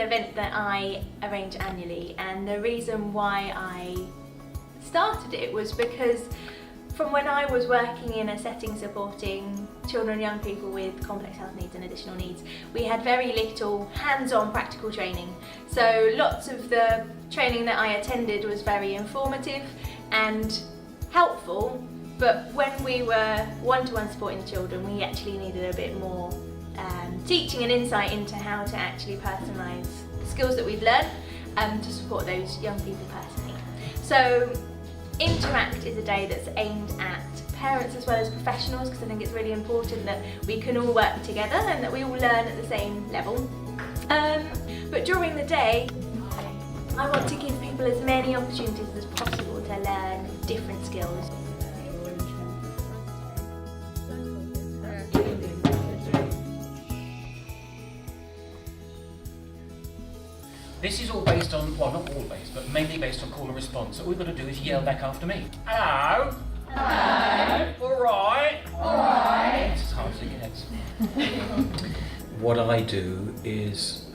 event that I arrange annually, and the reason why I started it was because from when I was working in a setting supporting children and young people with complex health needs and additional needs, we had very little hands-on practical training. So lots of the training that I attended was very informative and helpful, but when we were one-to-one supporting the children, we actually needed a bit more teaching and insight into how to actually personalise the skills that we've learned to support those young people personally. So Interact is a day that's aimed at parents as well as professionals, because I think it's really important that we can all work together and that we all learn at the same level. But during the day, I want to give people as many opportunities as possible to learn different skills. This is all based on, well, not all based, but mainly based on call and response. So all we've got to do is yell back after me. Hello? Hello? Alright? Alright? It's as hard as it gets. What I do is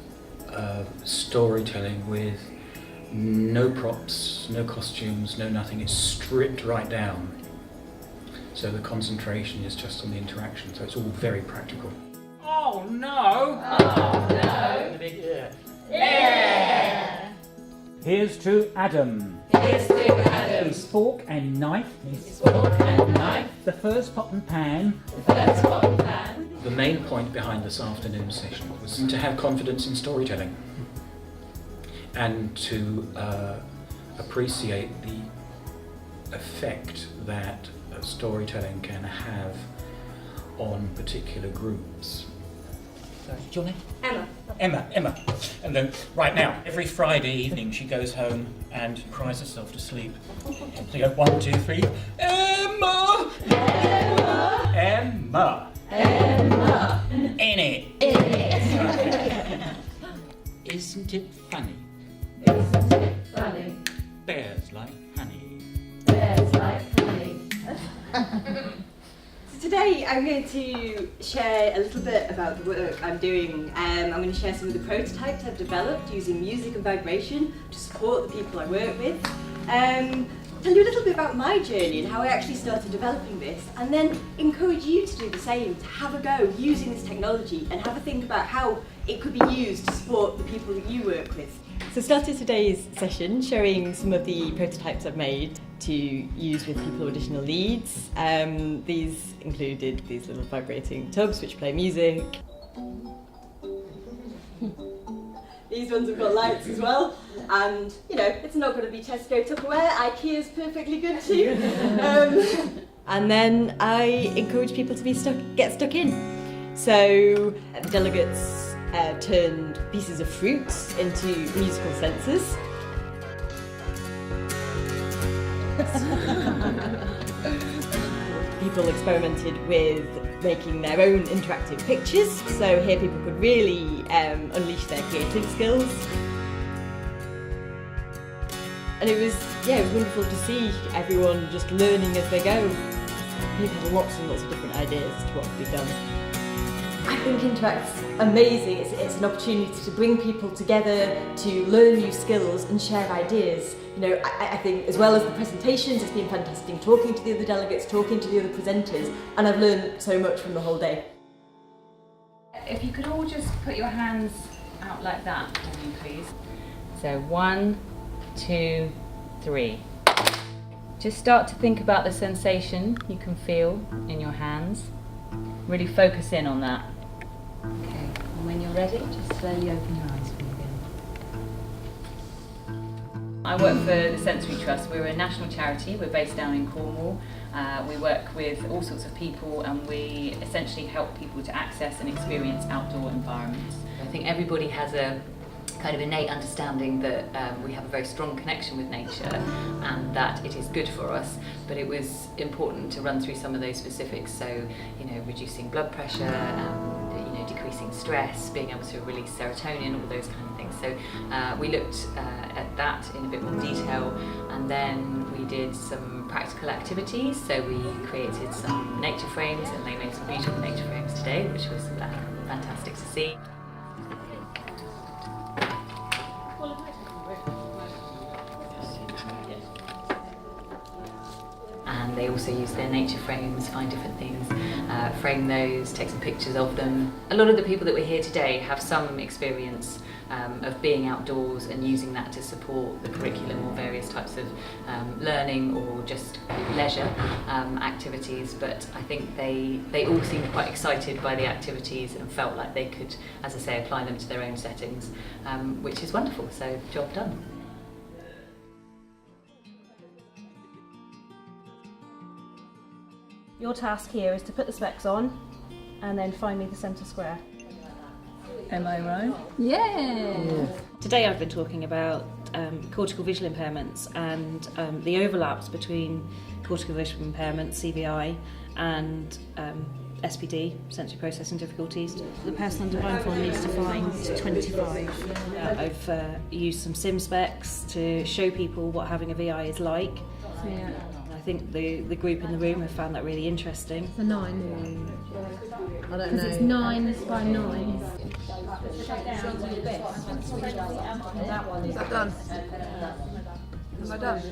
storytelling with no props, no costumes, no nothing. It's stripped right down. So the concentration is just on the interaction, so it's all very practical. Oh no! Oh no! The big yeah. Yeah! Here's to Adam. Here's to Adam. His fork and knife. His fork and knife. The first pot and pan. The first pot and pan. The main point behind this afternoon session was to have confidence in storytelling and to appreciate the effect that storytelling can have on particular groups. What's your name? Emma. Emma. And then, right now, every Friday evening she goes home and cries herself to sleep. So you go 1, 2, 3. Emma! Emma. Emma! Emma. In it! In it. Isn't it funny? Isn't it funny? Bears like honey. Bears like honey. So today I'm going to share a little bit about the work I'm doing. I'm going to share some of the prototypes I've developed using music and vibration to support the people I work with. Tell you a little bit about my journey and how I actually started developing this, and then encourage you to do the same, to have a go using this technology and have a think about how it could be used to support the people that you work with. So I started today's session showing some of the prototypes I've made to use with people with additional needs. These included these little vibrating tubs which play music. These ones have got lights as well, and you know, it's not going to be Tesco Tupperware, IKEA's perfectly good too. And then I encourage people to get stuck in. So the delegates turned pieces of fruits into musical sensors. People experimented with making their own interactive pictures, so here people could really unleash their creative skills. And it was wonderful to see everyone just learning as they go. People had lots and lots of different ideas as to what could be done. I think Interact's amazing. It's an opportunity to bring people together, to learn new skills and share ideas. You know, I think as well as the presentations, it's been fantastic talking to the other delegates, talking to the other presenters, and I've learned so much from the whole day. If you could all just put your hands out like that for me, please. So 1, 2, 3. Just start to think about the sensation you can feel in your hands. Really focus in on that. Okay, and when you're ready, just slowly open your eyes for me again. I work for the Sensory Trust. We're a national charity. We're based down in Cornwall. We work with all sorts of people, and we essentially help people to access and experience outdoor environments. I think everybody has a kind of innate understanding that we have a very strong connection with nature and that it is good for us, but it was important to run through some of those specifics. So, you know, reducing blood pressure, you know, decreasing stress, being able to release serotonin, all those kind of things. So we looked at that in a bit more detail, and then we did some practical activities. So we created some nature frames, and they made some beautiful nature frames today, which was fantastic to see. also use their nature frames, find different things, frame those, take some pictures of them. A lot of the people that we're here today have some experience of being outdoors and using that to support the curriculum or various types of learning or just leisure activities, but I think they all seemed quite excited by the activities and felt like they could, as I say, apply them to their own settings, which is wonderful, so job done. Your task here is to put the specs on and then find me the centre square. Am I right? Yeah! Today I've been talking about cortical visual impairments and the overlaps between cortical visual impairment, CVI, and SPD, sensory processing difficulties. The person under blindfold needs to find 25. I've used some sim specs to show people what having a VI is like. Yeah. I think the group in the room have found that really interesting. The 9. I don't know. Because it's 9 by 9. Is that done? Am I done? Is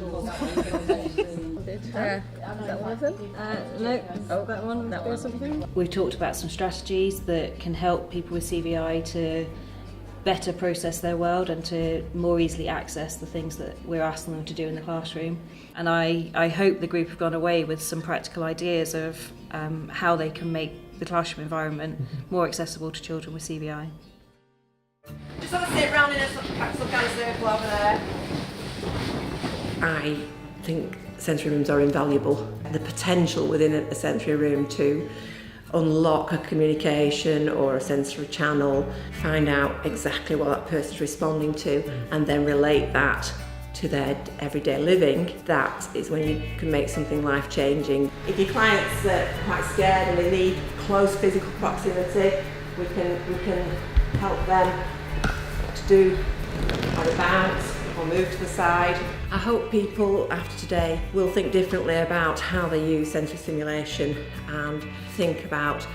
that one of them? No. Oh, that one. That was something. We've talked about some strategies that can help people with CVI to better process their world and to more easily access the things that we're asking them to do in the classroom. And I hope the group have gone away with some practical ideas of how they can make the classroom environment more accessible to children with CVI. Just have a sit round in some kind of circle over there. I think sensory rooms are invaluable. The potential within a sensory room to unlock a communication or a sensory channel, find out exactly what that person's responding to, and then relate that to their everyday living, that is when you can make something life-changing. If your clients are quite scared and they need close physical proximity, we can help them to do either bounce or move to the side. I hope people after today will think differently about how they use sensory stimulation and think about,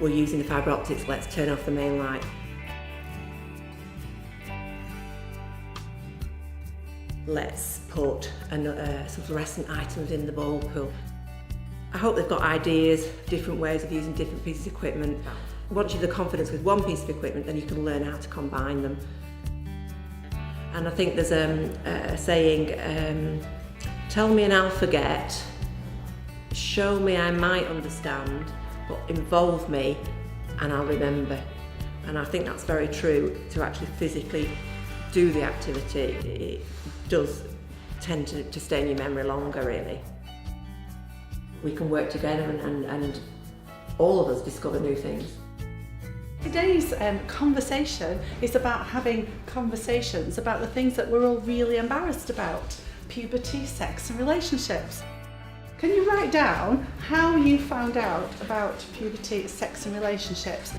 we're using the fibre optics, let's turn off the main light. Let's put some fluorescent items in the ball pool. I hope they've got ideas, different ways of using different pieces of equipment. Once you've the confidence with one piece of equipment, then you can learn how to combine them. And I think there's a saying, tell me and I'll forget, show me I might understand, but involve me and I'll remember. And I think that's very true, to actually physically do the activity. It does tend to stay in your memory longer, really. We can work together and all of us discover new things. Today's conversation is about having conversations about the things that we're all really embarrassed about: puberty, sex and relationships. Can you write down how you found out about puberty, sex and relationships?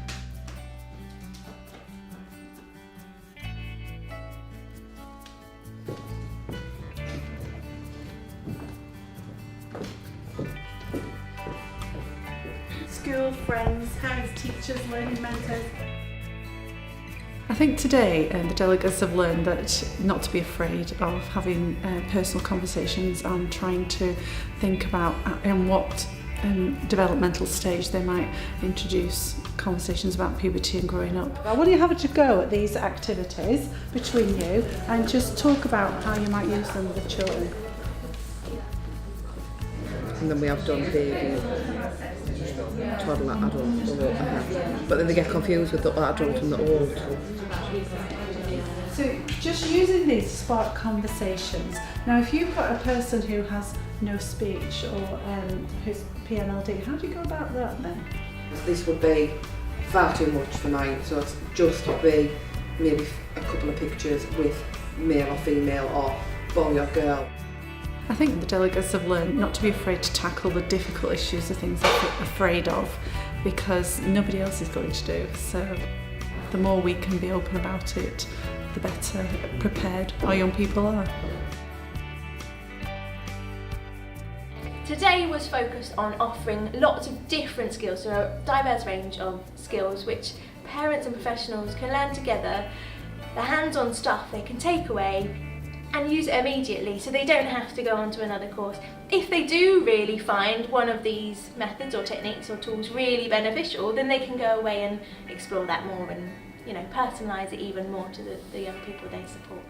School, friends, parents, teachers, learning mentors. I think today the delegates have learned that not to be afraid of having personal conversations and trying to think about in what developmental stage they might introduce conversations about puberty and growing up. I want you to have a go at these activities between you and just talk about how you might use them with the children. And then we have done the toddler, adult, but then they get confused with the adult and the old. So just using these to spark conversations. Now if you've got a person who has no speech or who's PMLD, how do you go about that then? This would be far too much for mine, so it's just be maybe a couple of pictures with male or female or boy or girl. I think the delegates have learned not to be afraid to tackle the difficult issues, the things they're afraid of, because nobody else is going to do. So the more we can be open about it, the better prepared our young people are. Today was focused on offering lots of different skills, so a diverse range of skills which parents and professionals can learn together, the hands-on stuff they can take away and use it immediately, so they don't have to go on to another course. If they do really find one of these methods or techniques or tools really beneficial, then they can go away and explore that more and, you know, personalise it even more to the young people they support.